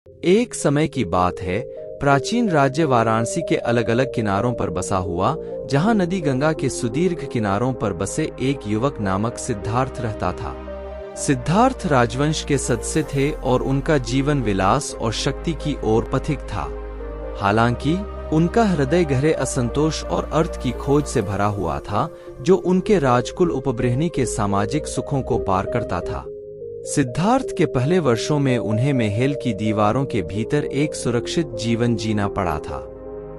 एक समय की बात है, प्राचीन राज्य वाराणसी के अलग अलग किनारों पर बसा हुआ, जहां नदी गंगा के सुदीर्घ किनारों पर बसे एक युवक नामक सिद्धार्थ रहता था। सिद्धार्थ राजवंश के सदस्य थे और उनका जीवन विलास और शक्ति की ओर पथिक था। हालांकि उनका हृदय गहरे असंतोष और अर्थ की खोज से भरा हुआ था, जो उनके राजकुल उपबृहनी के सामाजिक सुखों को पार करता था। सिद्धार्थ के पहले वर्षों में उन्हें महल की दीवारों के भीतर एक सुरक्षित जीवन जीना पड़ा था।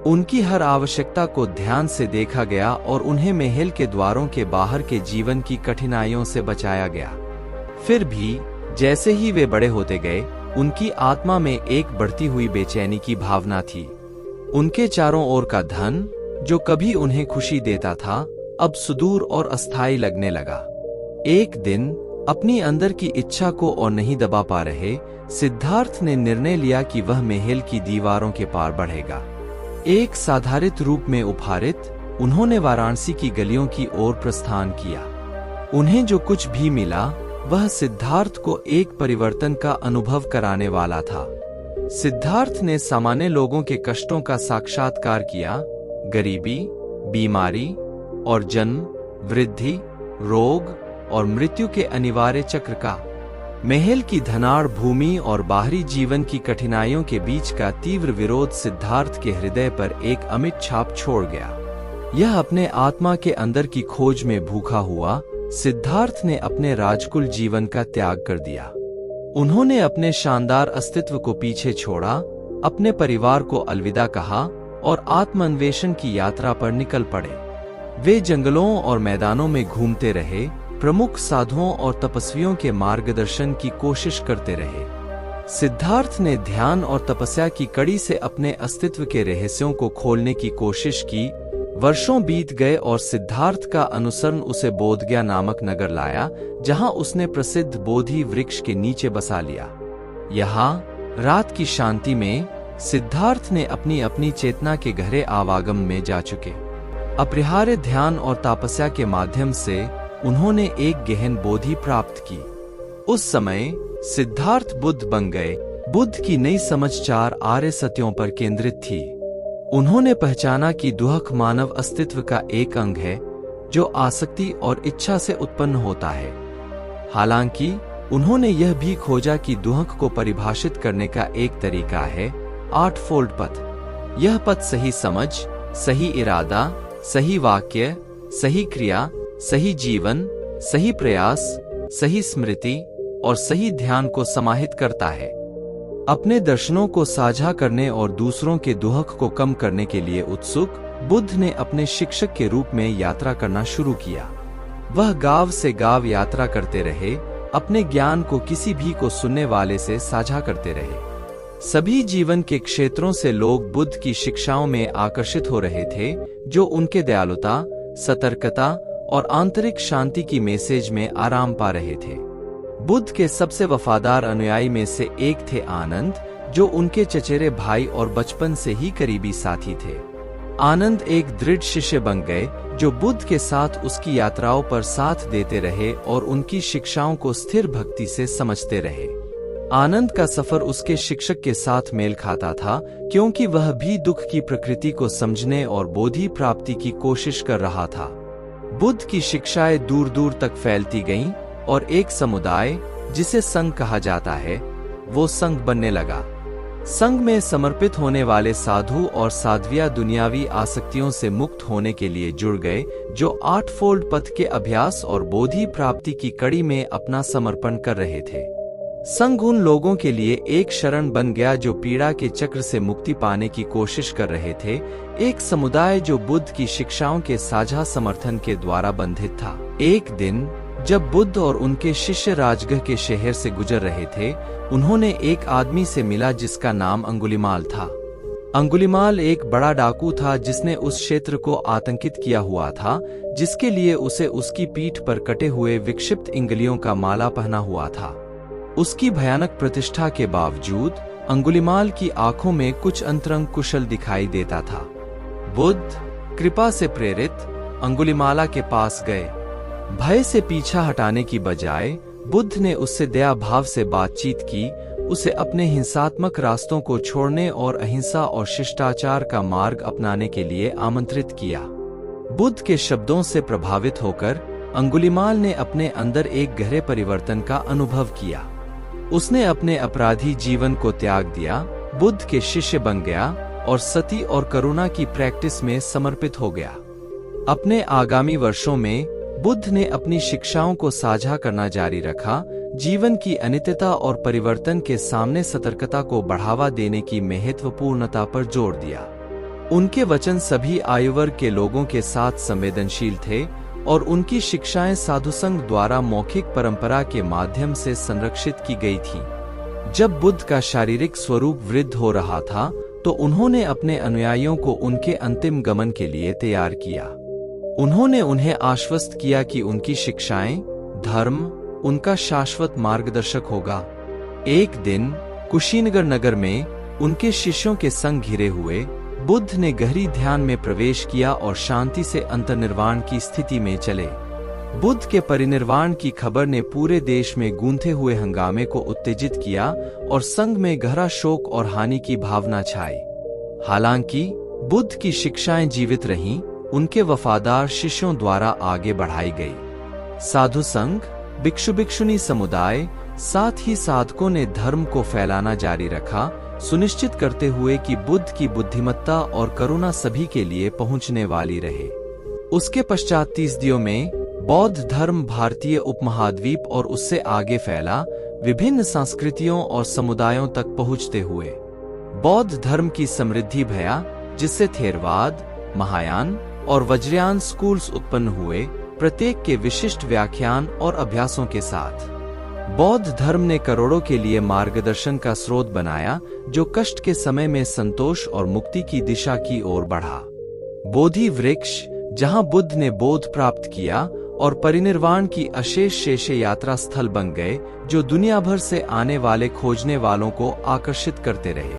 उनकी हर आवश्यकता को ध्यान से देखा गया और उन्हें महल के द्वारों के बाहर के जीवन की कठिनाइयों से बचाया गया। फिर भी जैसे ही वे बड़े होते गए, उनकी आत्मा में एक बढ़ती हुई बेचैनी की भावना थी। उनके चारों ओर का धन, जो कभी उन्हें खुशी देता था, अब सुदूर और अस्थायी लगने लगा। एक दिन अपनी अंदर की इच्छा को और नहीं दबा पा रहे सिद्धार्थ ने निर्णय लिया कि वह महल की दीवारों के पार बढ़ेगा। एक साधारित रूप में उपहारित, उन्होंने वाराणसी की गलियों की ओर प्रस्थान किया। उन्हें जो कुछ भी मिला, वह सिद्धार्थ को एक परिवर्तन का अनुभव कराने वाला था। सिद्धार्थ ने सामान्य लोगों के कष्टों का साक्षात्कार किया, गरीबी, बीमारी और जन्म, वृद्धि, रोग और मृत्यु के अनिवार्य चक्र का। महल की धनाढ़ भूमि और बाहरी जीवन की कठिनाइयों के बीच का तीव्र विरोध सिद्धार्थ के हृदय पर एक अमिट छाप छोड़ गया। यह अपने आत्मा के अंदर की खोज में भूखा हुआ सिद्धार्थ ने अपने राजकुल जीवन का त्याग कर दिया। उन्होंने अपने शानदार अस्तित्व को पीछे छोड़ा, अपने परिवार को अलविदा कहा और आत्मान्वेषण की यात्रा पर निकल पड़े। वे जंगलों और मैदानों में घूमते रहे, प्रमुख साधुओं और तपस्वियों के मार्गदर्शन की कोशिश करते रहे। सिद्धार्थ ने ध्यान और तपस्या की कड़ी से अपने अस्तित्व के रहस्यों को खोलने की कोशिश की। वर्षों बीत गए और सिद्धार्थ का अनुसरण उसे बोधगया नामक नगर लाया, जहां उसने प्रसिद्ध बोधि वृक्ष के नीचे बसा लिया। यहाँ रात की शांति में सिद्धार्थ ने अपनी अपनी चेतना के गहरे आवागम में जा चुके अपरिहार्य ध्यान और तपस्या के माध्यम से उन्होंने एक गहन बोधि प्राप्त की। उस समय सिद्धार्थ बुद्ध बन गए। बुद्ध की नई समझ चार आर्य सत्यों पर केंद्रित थी। उन्होंने पहचाना कि दुख मानव अस्तित्व का एक अंग है, जो आसक्ति और इच्छा से उत्पन्न होता है। हालांकि उन्होंने यह भी खोजा कि दुख को परिभाषित करने का एक तरीका है, 8फोल्ड पथ। यह पथ सही समझ, सही इरादा, सही वाक्य, सही क्रिया, सही जीवन, सही प्रयास, सही स्मृति और सही ध्यान को समाहित करता है। अपने दर्शनों को साझा करने और दूसरों के दुख को कम करने के लिए उत्सुक, बुद्ध ने अपने शिक्षक के रूप में यात्रा करना शुरू किया। वह गांव से गांव यात्रा करते रहे, अपने ज्ञान को किसी भी को सुनने वाले से साझा करते रहे। सभी जीवन के क्षेत्रों से लोग बुद्ध की शिक्षाओं में आकर्षित हो रहे थे, जो उनके दयालुता, सतर्कता और आंतरिक शांति की मैसेज में आराम पा रहे थे। बुद्ध के सबसे वफादार अनुयायी में से एक थे आनंद, जो उनके चचेरे भाई और बचपन से ही करीबी साथी थे। आनंद एक दृढ़ शिष्य बन गए, जो बुद्ध के साथ उसकी यात्राओं पर साथ देते रहे और उनकी शिक्षाओं को स्थिर भक्ति से समझते रहे। आनंद का सफर उसके शिक्षक के साथ मेल खाता था, क्योंकि वह भी दुख की प्रकृति को समझने और बोधि प्राप्ति की कोशिश कर रहा था। बुद्ध की शिक्षाएं दूर दूर तक फैलती गईं और एक समुदाय, जिसे संघ कहा जाता है, वो संघ बनने लगा। संघ में समर्पित होने वाले साधु और साध्वियां दुनियावी आसक्तियों से मुक्त होने के लिए जुड़ गए, जो 8फोल्ड पथ के अभ्यास और बोधि प्राप्ति की कड़ी में अपना समर्पण कर रहे थे। संघ उन लोगों के लिए एक शरण बन गया जो पीड़ा के चक्र से मुक्ति पाने की कोशिश कर रहे थे, एक समुदाय जो बुद्ध की शिक्षाओं के साझा समर्थन के द्वारा बंधित था। एक दिन जब बुद्ध और उनके शिष्य राजगृह के शहर से गुजर रहे थे, उन्होंने एक आदमी से मिला जिसका नाम अंगुलिमाल था। अंगुलिमाल एक बड़ा डाकू था जिसने उस क्षेत्र को आतंकित किया हुआ था, जिसके लिए उसे उसकी पीठ पर कटे हुए विक्षिप्त इंगलियों का माला पहना हुआ था। उसकी भयानक प्रतिष्ठा के बावजूद अंगुलिमाल की आंखों में कुछ अंतरंग कुशल दिखाई देता था। बुद्ध कृपा से प्रेरित अंगुलिमाला के पास गए। भय से पीछा हटाने की बजाय बुद्ध ने उससे दया भाव से बातचीत की उसे अपने हिंसात्मक रास्तों को छोड़ने और अहिंसा और शिष्टाचार का मार्ग अपनाने के लिए आमंत्रित किया। बुद्ध के शब्दों से प्रभावित होकर अंगुलीमाल ने अपने अंदर एक गहरे परिवर्तन का अनुभव किया। उसने अपने अपराधी जीवन को त्याग दिया, बुद्ध के शिष्य बन गया और सती और करुणा की प्रैक्टिस में समर्पित हो गया। अपने आगामी वर्षों में बुद्ध ने अपनी शिक्षाओं को साझा करना जारी रखा, जीवन की अनित्यता और परिवर्तन के सामने सतर्कता को बढ़ावा देने की महत्वपूर्णता पर जोर दिया। उनके वचन सभी आयु वर्ग के लोगों के साथ संवेदनशील थे और उनकी शिक्षाएं साधुसंघ द्वारा मौखिक परंपरा के माध्यम से संरक्षित की गई थी। जब बुद्ध का शारीरिक स्वरूप वृद्ध हो रहा था, तो उन्होंने अपने अनुयायियों को उनके अंतिम गमन के लिए तैयार किया। उन्होंने उन्हें आश्वस्त किया कि उनकी शिक्षाएं, धर्म उनका शाश्वत मार्गदर्शक होगा। एक दिन कुशीनगर नगर में उनके शिष्यों के संग घिरे हुए बुद्ध ने गहरी ध्यान में प्रवेश किया और शांति से अंतर्निर्वाण की स्थिति में चले। बुद्ध के परिनिर्वाण की खबर ने पूरे देश में गूंथे हुए हंगामे को उत्तेजित किया और संघ में गहरा शोक और हानि की भावना छाई। हालांकि बुद्ध की शिक्षाएं जीवित रहीं, उनके वफादार शिष्यों द्वारा आगे बढ़ाई गई। साधु संघ, भिक्षु भिक्षुणी समुदाय, साथ ही साधकों ने धर्म को फैलाना जारी रखा, सुनिश्चित करते हुए कि बुद्ध की बुद्धिमत्ता और करुणा सभी के लिए पहुंचने वाली रहे। उसके पश्चात 30 सदियों में बौद्ध धर्म भारतीय उपमहाद्वीप और उससे आगे फैला, विभिन्न संस्कृतियों और समुदायों तक पहुंचते हुए बौद्ध धर्म की समृद्धि भया, जिससे थेरवाद, महायान और वज्रयान स्कूल्स उत्पन्न हुए, प्रत्येक के विशिष्ट व्याख्यान और अभ्यासों के साथ। बौद्ध धर्म ने करोड़ों के लिए मार्गदर्शन का स्रोत बनाया, जो कष्ट के समय में संतोष और मुक्ति की दिशा की ओर बढ़ा। बोधि वृक्ष, जहां बुद्ध ने बोध प्राप्त किया और परिनिर्वाण की अशेष शेष यात्रा स्थल बन गए, जो दुनिया भर से आने वाले खोजने वालों को आकर्षित करते रहे।